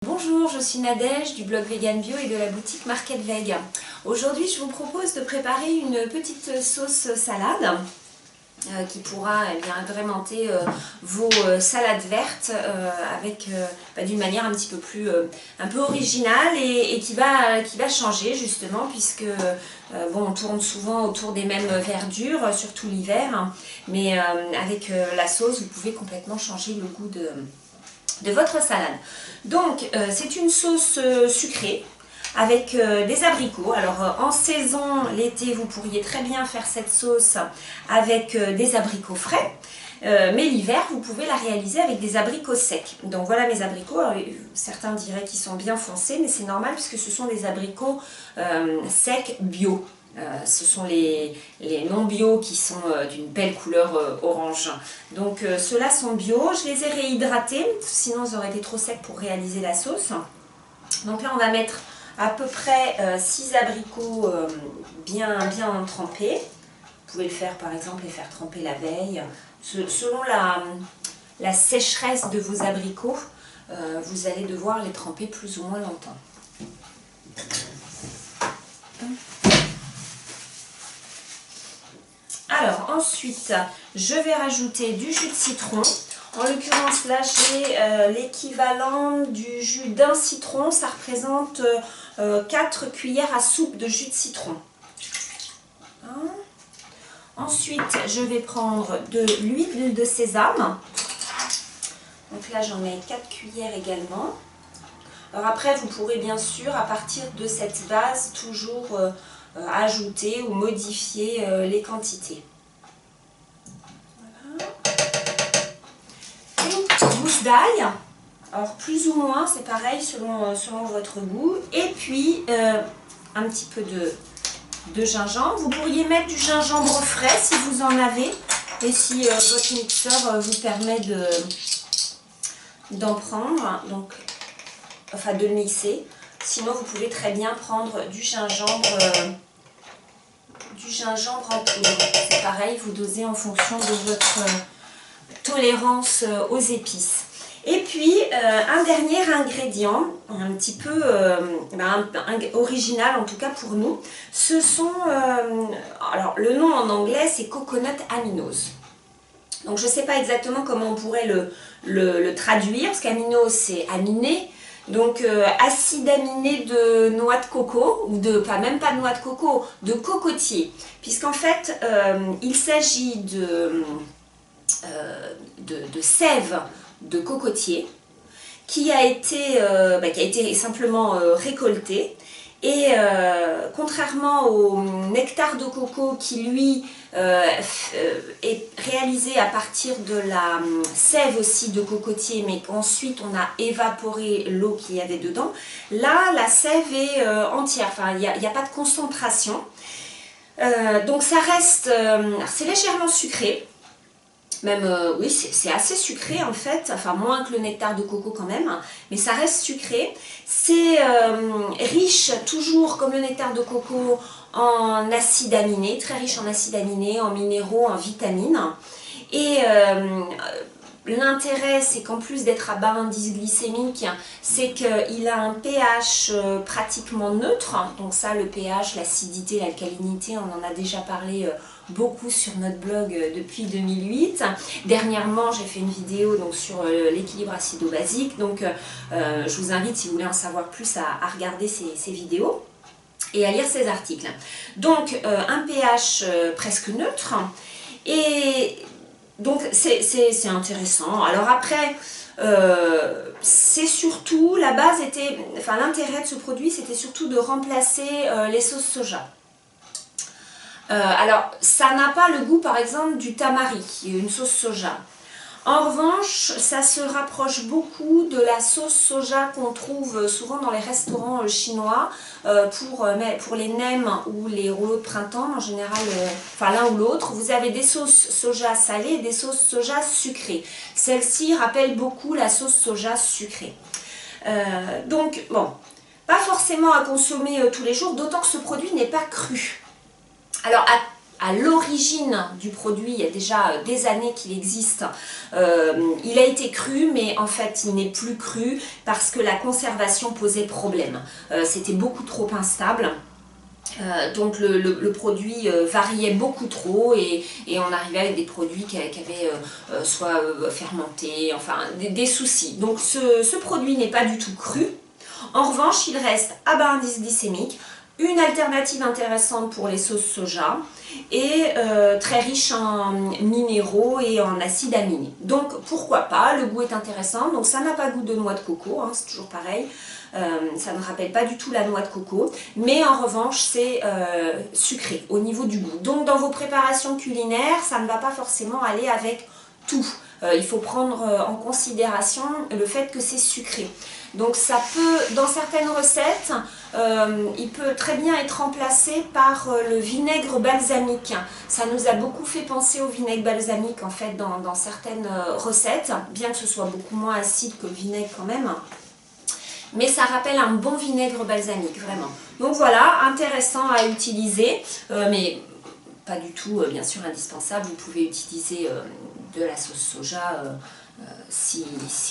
Bonjour, je suis Nadège du blog Vegan Bio et de la boutique Market Veg. Aujourd'hui, je vous propose de préparer une petite sauce salade qui pourra agrémenter vos salades vertes d'une manière un petit peu plus un peu originale et qui va changer justement puisque on tourne souvent autour des mêmes verdures, surtout l'hiver, hein, mais avec la sauce, vous pouvez complètement changer le goût de votre salade. Donc c'est une sauce sucrée avec des abricots. Alors en saison, l'été, vous pourriez très bien faire cette sauce avec des abricots frais. Mais l'hiver, vous pouvez la réaliser avec des abricots secs. Donc voilà mes abricots. Alors, certains diraient qu'ils sont bien foncés, mais c'est normal puisque ce sont des abricots secs bio. Ce sont les non bio qui sont d'une belle couleur orange. Donc ceux-là sont bio. Je les ai réhydratés, sinon ils auraient été trop secs pour réaliser la sauce. Donc là, on va mettre à peu près 6 abricots bien trempés. Vous pouvez le faire par exemple, les faire tremper la veille. Selon la sécheresse de vos abricots, vous allez devoir les tremper plus ou moins longtemps. Alors ensuite, je vais rajouter du jus de citron. En l'occurrence là, j'ai l'équivalent du jus d'un citron. Ça représente 4 cuillères à soupe de jus de citron. Hein. Ensuite, je vais prendre de l'huile de sésame. Donc là, j'en mets 4 cuillères également. Alors après, vous pourrez bien sûr, à partir de cette base, toujours ajouter ou modifier les quantités. Voilà. Une petite gousse d'ail, alors plus ou moins, c'est pareil selon votre goût. Et puis un petit peu de gingembre. Vous pourriez mettre du gingembre frais si vous en avez et si votre mixeur vous permet d'en prendre, donc, enfin de le mixer. Sinon, vous pouvez très bien prendre du gingembre en poudre. C'est pareil, vous dosez en fonction de votre tolérance aux épices. Et puis, un dernier ingrédient, un petit peu original en tout cas pour nous, ce sont, alors le nom en anglais c'est coconut aminose. Donc je ne sais pas exactement comment on pourrait le traduire, parce qu'aminose c'est aminé. Donc acide aminé de noix de coco, ou même pas de noix de coco, de cocotier. Puisqu'en fait, il s'agit de sève de cocotier qui a été simplement récoltée. Et contrairement au nectar de coco qui lui est réalisé à partir de la sève aussi de cocotier, mais qu'ensuite on a évaporé l'eau qu'il y avait dedans, là la sève est entière, enfin il n'y a pas de concentration. Donc ça reste, c'est légèrement sucré. Même, oui, c'est assez sucré en fait, enfin moins que le nectar de coco quand même, mais ça reste sucré. C'est riche, toujours comme le nectar de coco, en acides aminés, très riche en acides aminés, en minéraux, en vitamines. Et l'intérêt, c'est qu'en plus d'être à bas indice glycémique, c'est qu'il a un pH pratiquement neutre. Donc ça, le pH, l'acidité, l'alcalinité, on en a déjà parlé beaucoup sur notre blog depuis 2008. Dernièrement, j'ai fait une vidéo donc, sur l'équilibre acido-basique. Donc je vous invite, si vous voulez en savoir plus, à regarder ces vidéos et à lire ces articles. Donc un pH presque neutre. Et donc c'est intéressant. Alors après, c'est surtout, la base était, enfin l'intérêt de ce produit, c'était surtout de remplacer les sauces soja. Alors ça n'a pas le goût par exemple du tamari, qui est une sauce soja. En revanche, ça se rapproche beaucoup de la sauce soja qu'on trouve souvent dans les restaurants chinois pour les nems ou les rouleaux de printemps en général, enfin l'un ou l'autre. Vous avez des sauces soja salées et des sauces soja sucrées. Celle-ci rappelle beaucoup la sauce soja sucrée. Donc bon, pas forcément à consommer tous les jours, d'autant que ce produit n'est pas cru. Alors à l'origine du produit, il y a déjà des années qu'il existe, il a été cru, mais en fait il n'est plus cru parce que la conservation posait problème. C'était beaucoup trop instable. Donc le produit variait beaucoup trop et on arrivait avec des produits qui avaient soit fermenté, enfin des soucis. Donc ce produit n'est pas du tout cru. En revanche, il reste à bas indice glycémique, une alternative intéressante pour les sauces soja et très riche en minéraux et en acides aminés. Donc pourquoi pas, le goût est intéressant, donc ça n'a pas goût de noix de coco, hein, c'est toujours pareil. Ça ne rappelle pas du tout la noix de coco, mais en revanche c'est sucré au niveau du goût. Donc dans vos préparations culinaires, ça ne va pas forcément aller avec tout. Il faut prendre en considération le fait que c'est sucré. Donc ça peut, dans certaines recettes, il peut très bien être remplacé par le vinaigre balsamique. Ça nous a beaucoup fait penser au vinaigre balsamique en fait dans certaines recettes, bien que ce soit beaucoup moins acide que le vinaigre quand même. Mais ça rappelle un bon vinaigre balsamique, vraiment. Donc voilà, intéressant à utiliser, mais pas du tout, bien sûr, indispensable. Vous pouvez utiliser de la sauce soja si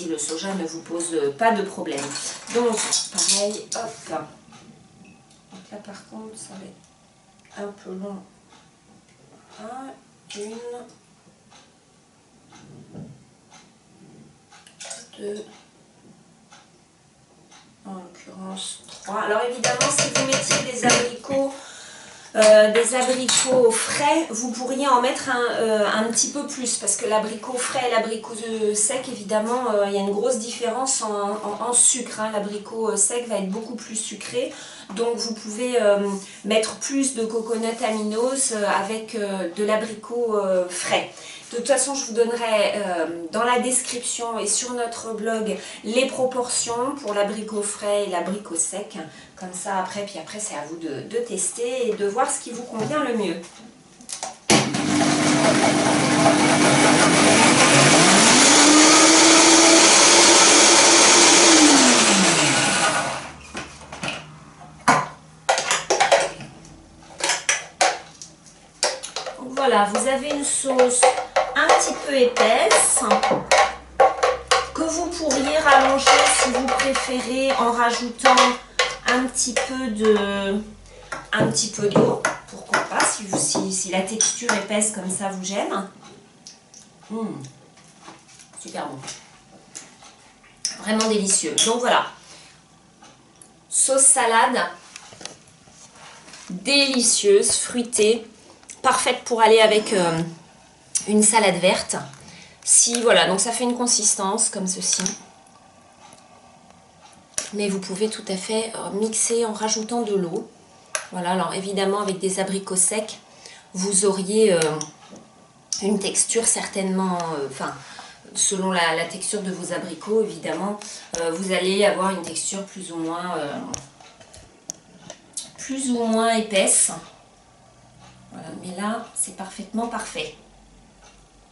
le soja ne vous pose pas de problème. Donc, pareil, hop. Donc là, par contre, ça va être un peu long. Une, deux, en l'occurrence 3. Alors évidemment, si vous mettiez des abricots frais, vous pourriez en mettre un petit peu plus, parce que l'abricot frais et l'abricot sec, évidemment, il y a une grosse différence en sucre. Hein. L'abricot sec va être beaucoup plus sucré, donc vous pouvez mettre plus de coconut aminos avec de l'abricot frais. De toute façon, je vous donnerai dans la description et sur notre blog les proportions pour l'abricot frais et l'abricot sec. Comme ça, après c'est à vous de tester et de voir ce qui vous convient le mieux. Donc voilà, vous avez une sauce un petit peu épaisse que vous pourriez rallonger si vous préférez en rajoutant un petit peu d'eau, pourquoi pas, si la texture épaisse comme ça vous gêne. Super bon, vraiment délicieux. Donc voilà, sauce salade délicieuse, fruitée, parfaite pour aller avec une salade verte. Voilà, donc ça fait une consistance comme ceci. Mais vous pouvez tout à fait mixer en rajoutant de l'eau. Voilà, alors évidemment avec des abricots secs, vous auriez une texture certainement, selon la texture de vos abricots évidemment, vous allez avoir une texture plus ou moins épaisse. Voilà, mais là c'est parfaitement parfait.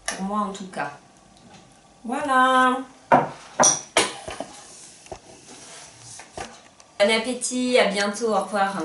Pour moi en tout cas. Voilà. Bon appétit, à bientôt, au revoir.